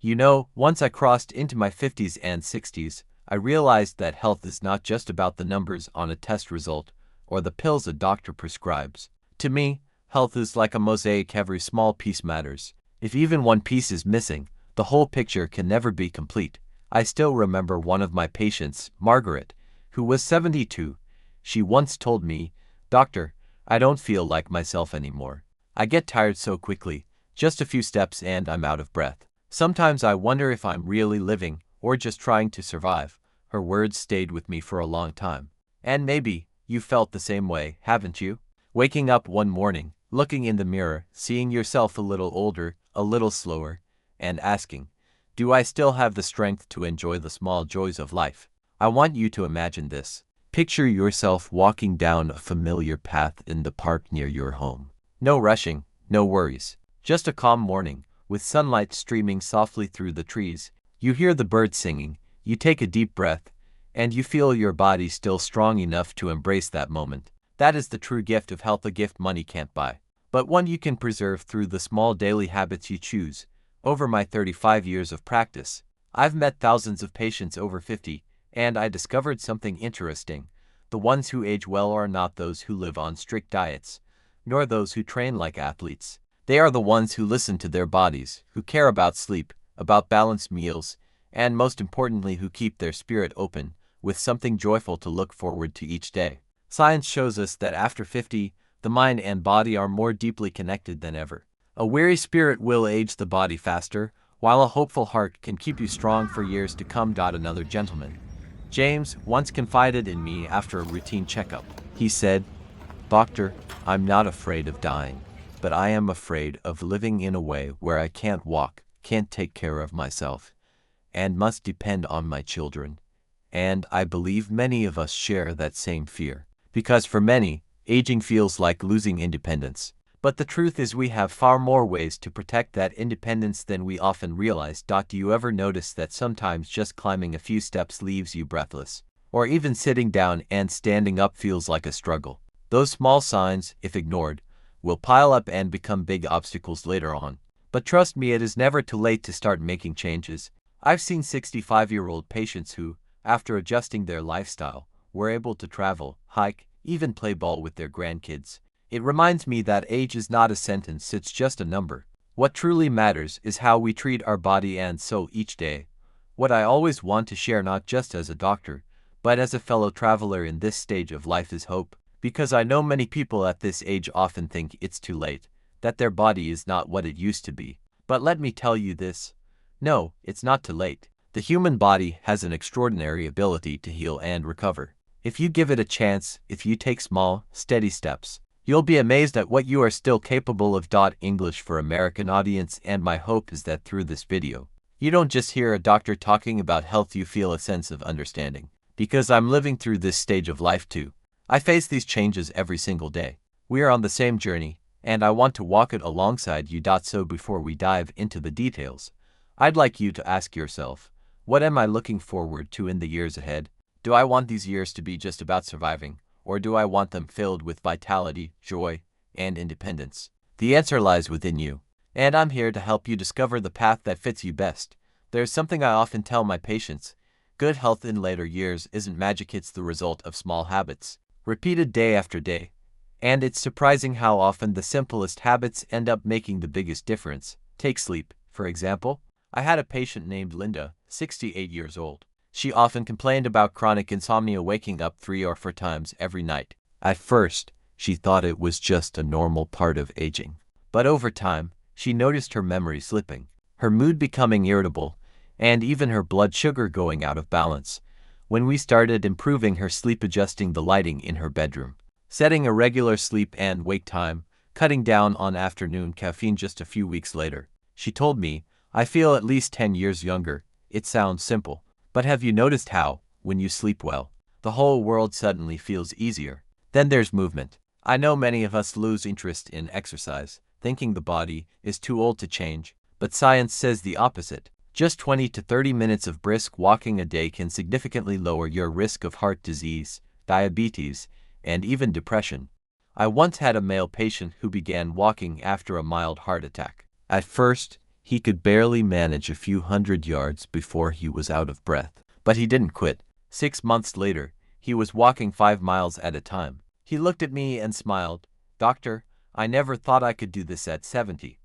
You know, once I crossed into my 50s and 60s, I realized that health is not just about the numbers on a test result or the pills a doctor prescribes. To me, health is like a mosaic. Every small piece matters. If even one piece is missing, the whole picture can never be complete. I still remember one of my patients, Margaret, who was 72. She once told me, "Doctor, I don't feel like myself anymore. I get tired so quickly, just a few steps and I'm out of breath. Sometimes I wonder if I'm really living or just trying to survive." Her words stayed with me for a long time. And maybe you felt the same way, haven't you? Waking up one morning, looking in the mirror, seeing yourself a little older, a little slower, and asking, "Do I still have the strength to enjoy the small joys of life?" I want you to imagine this. Picture yourself walking down a familiar path in the park near your home. No rushing, no worries. Just a calm morning, with sunlight streaming softly through the trees. You hear the birds singing, you take a deep breath, and you feel your body still strong enough to embrace that moment. That is the true gift of health, a gift money can't buy, but one you can preserve through the small daily habits you choose. Over my 35 years of practice, I've met thousands of patients over 50, and I discovered something interesting. The ones who age well are not those who live on strict diets, nor those who train like athletes. They are the ones who listen to their bodies, who care about sleep, about balanced meals, and most importantly, who keep their spirit open, with something joyful to look forward to each day. Science shows us that after 50, the mind and body are more deeply connected than ever. A weary spirit will age the body faster, while a hopeful heart can keep you strong for years to come. Another gentleman, James, once confided in me after a routine checkup. He said, "Doctor, I'm not afraid of dying, but I am afraid of living in a way where I can't walk, can't take care of myself, and must depend on my children." And I believe many of us share that same fear, because for many, aging feels like losing independence. But the truth is we have far more ways to protect that independence than we often realize. Do you ever notice that sometimes just climbing a few steps leaves you breathless? Or even sitting down and standing up feels like a struggle? Those small signs, if ignored, will pile up and become big obstacles later on. But trust me, it is never too late to start making changes. I've seen 65-year-old patients who, after adjusting their lifestyle, were able to travel, hike, even play ball with their grandkids. It reminds me that age is not a sentence, it's just a number. What truly matters is how we treat our body and soul each day. What I always want to share, not just as a doctor, but as a fellow traveler in this stage of life, is hope. Because I know many people at this age often think it's too late, that their body is not what it used to be. But let me tell you this. No, it's not too late. The human body has an extraordinary ability to heal and recover. If you give it a chance, if you take small, steady steps, you'll be amazed at what you are still capable of. English for American audience, and my hope is that through this video, you don't just hear a doctor talking about health, you feel a sense of understanding. Because I'm living through this stage of life too. I face these changes every single day. We are on the same journey, and I want to walk it alongside you. So before we dive into the details, I'd like you to ask yourself, what am I looking forward to in the years ahead? Do I want these years to be just about surviving, or do I want them filled with vitality, joy, and independence? The answer lies within you, and I'm here to help you discover the path that fits you best. There's something I often tell my patients: good health in later years isn't magic, it's the result of small habits, repeated day after day. And it's surprising how often the simplest habits end up making the biggest difference. Take sleep, for example. I had a patient named Linda, 68 years old. She often complained about chronic insomnia, waking up 3 or 4 times every night. At first, she thought it was just a normal part of aging. But over time, she noticed her memory slipping, her mood becoming irritable, and even her blood sugar going out of balance. When we started improving her sleep, adjusting the lighting in her bedroom, setting a regular sleep and wake time, cutting down on afternoon caffeine, just a few weeks later, she told me, "I feel at least 10 years younger." It sounds simple, but have you noticed how, when you sleep well, the whole world suddenly feels easier? Then there's movement. I know many of us lose interest in exercise, thinking the body is too old to change, but science says the opposite. Just 20 to 30 minutes of brisk walking a day can significantly lower your risk of heart disease, diabetes, and even depression. I once had a male patient who began walking after a mild heart attack. At first, He could barely manage a few hundred yards before he was out of breath. But he didn't quit. 6 months later, he was walking 5 miles at a time. He looked at me and smiled. "Doctor, I never thought I could do this at 70.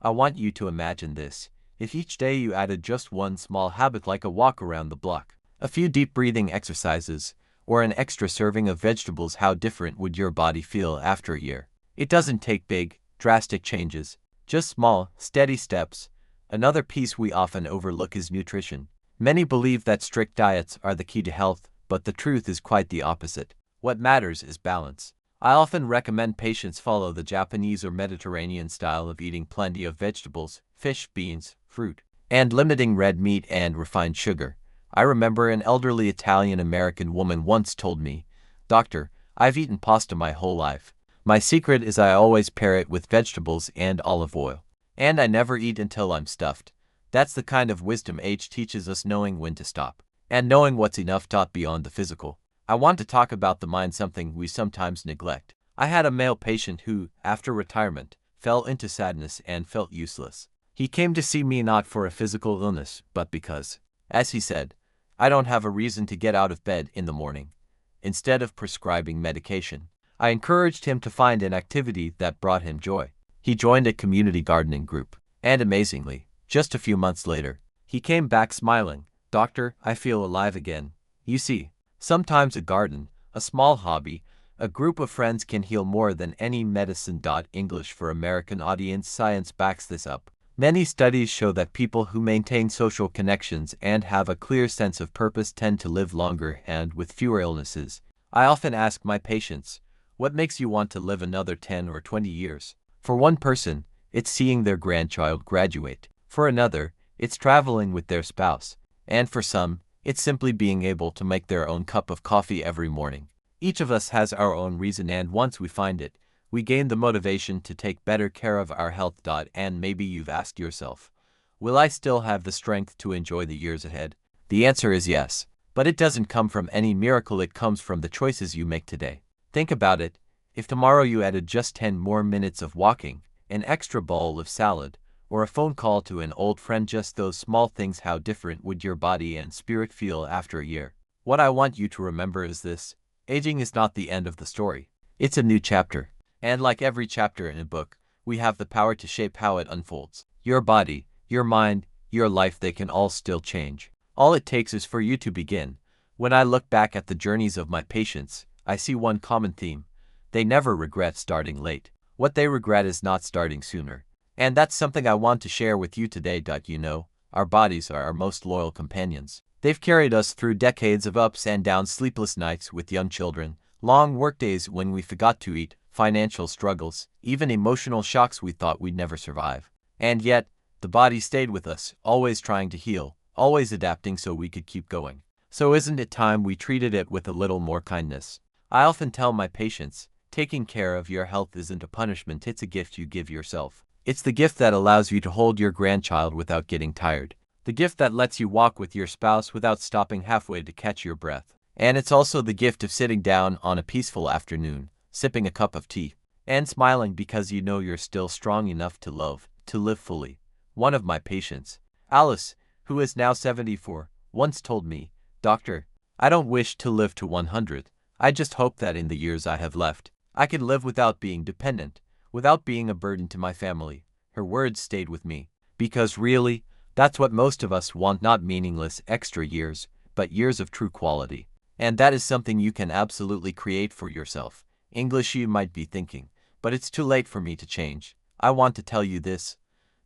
I want you to imagine this. If each day you added just one small habit like a walk around the block, a few deep breathing exercises, or an extra serving of vegetables, how different would your body feel after a year?" It doesn't take big, drastic changes, just small, steady steps. Another piece we often overlook is nutrition. Many believe that strict diets are the key to health, but the truth is quite the opposite. What matters is balance. I often recommend patients follow the Japanese or Mediterranean style of eating plenty of vegetables, fish, beans, fruit, and limiting red meat and refined sugar. I remember an elderly Italian-American woman once told me, "Doctor, I've eaten pasta my whole life. My secret is I always pair it with vegetables and olive oil. And I never eat until I'm stuffed." That's the kind of wisdom age teaches us, knowing when to stop, and knowing what's enough taught beyond the physical. I want to talk about the mind, something we sometimes neglect. I had a male patient who, after retirement, fell into sadness and felt useless. He came to see me not for a physical illness, but because, as he said, "I don't have a reason to get out of bed in the morning." Instead of prescribing medication, I encouraged him to find an activity that brought him joy. He joined a community gardening group, and amazingly, just a few months later, he came back smiling. "Doctor, I feel alive again." You see, sometimes a garden, a small hobby, a group of friends can heal more than any medicine. English for American audience. Science backs this up. Many studies show that people who maintain social connections and have a clear sense of purpose tend to live longer and with fewer illnesses. I often ask my patients, what makes you want to live another 10 or 20 years? For one person, it's seeing their grandchild graduate. For another, it's traveling with their spouse. And for some, it's simply being able to make their own cup of coffee every morning. Each of us has our own reason, and once we find it, we gain the motivation to take better care of our health. And maybe you've asked yourself, will I still have the strength to enjoy the years ahead? The answer is yes, but it doesn't come from any miracle. It comes from the choices you make today. Think about it. If tomorrow you added just 10 more minutes of walking, an extra bowl of salad, or a phone call to an old friend, just those small things, how different would your body and spirit feel after a year? What I want you to remember is this: aging is not the end of the story. It's a new chapter. And like every chapter in a book, we have the power to shape how it unfolds. Your body, your mind, your life, they can all still change. All it takes is for you to begin. When I look back at the journeys of my patients, I see one common theme. They never regret starting late. What they regret is not starting sooner. And that's something I want to share with you today. You know, our bodies are our most loyal companions. They've carried us through decades of ups and downs, sleepless nights with young children, long workdays when we forgot to eat, financial struggles, even emotional shocks we thought we'd never survive. And yet, the body stayed with us, always trying to heal, always adapting so we could keep going. So isn't it time we treated it with a little more kindness? I often tell my patients, taking care of your health isn't a punishment, it's a gift you give yourself. It's the gift that allows you to hold your grandchild without getting tired. The gift that lets you walk with your spouse without stopping halfway to catch your breath. And it's also the gift of sitting down on a peaceful afternoon, sipping a cup of tea, and smiling because you know you're still strong enough to love, to live fully. One of my patients, Alice, who is now 74, once told me, "Doctor, I don't wish to live to 100. I just hope that in the years I have left, I can live without being dependent, without being a burden to my family." Her words stayed with me, because really, that's what most of us want, not meaningless extra years, but years of true quality. And that is something you can absolutely create for yourself. English, you might be thinking, but it's too late for me to change. I want to tell you this.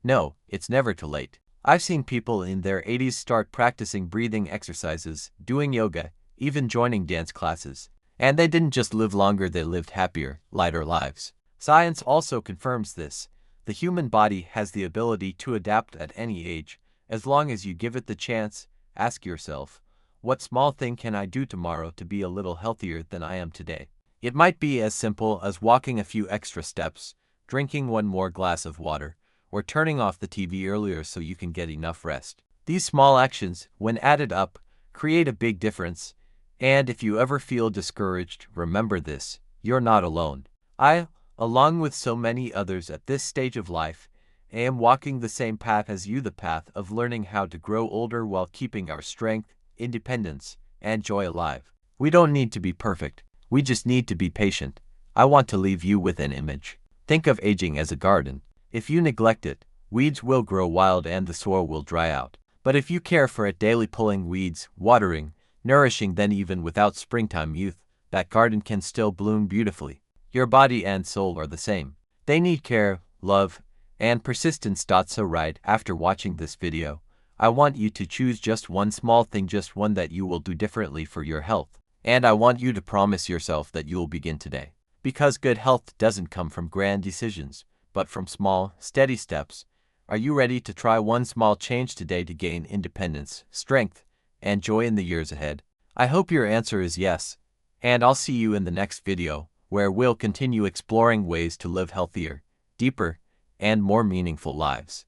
No, it's never too late. I've seen people in their 80s start practicing breathing exercises, doing yoga, even joining dance classes. And they didn't just live longer, they lived happier, lighter lives. Science also confirms this. The human body has the ability to adapt at any age, as long as you give it the chance. Ask yourself, what small thing can I do tomorrow to be a little healthier than I am today? It might be as simple as walking a few extra steps, drinking one more glass of water, or turning off the TV earlier so you can get enough rest. These small actions, when added up, create a big difference. And if you ever feel discouraged, remember this: you're not alone. I, along with so many others at this stage of life, I am walking the same path as you, the path of learning how to grow older while keeping our strength, independence, and joy alive. We don't need to be perfect. We just need to be patient. I want to leave you with an image. Think of aging as a garden. If you neglect it, weeds will grow wild and the soil will dry out. But if you care for it daily, pulling weeds, watering, nourishing, then even without springtime youth, that garden can still bloom beautifully. Your body and soul are the same. They need care, love, and persistence. So right after watching this video, I want you to choose just one small thing, just one that you will do differently for your health. And I want you to promise yourself that you will begin today. Because good health doesn't come from grand decisions, but from small, steady steps. Are you ready to try one small change today to gain independence, strength, and joy in the years ahead? I hope your answer is yes, and I'll see you in the next video, where we'll continue exploring ways to live healthier, deeper, and more meaningful lives.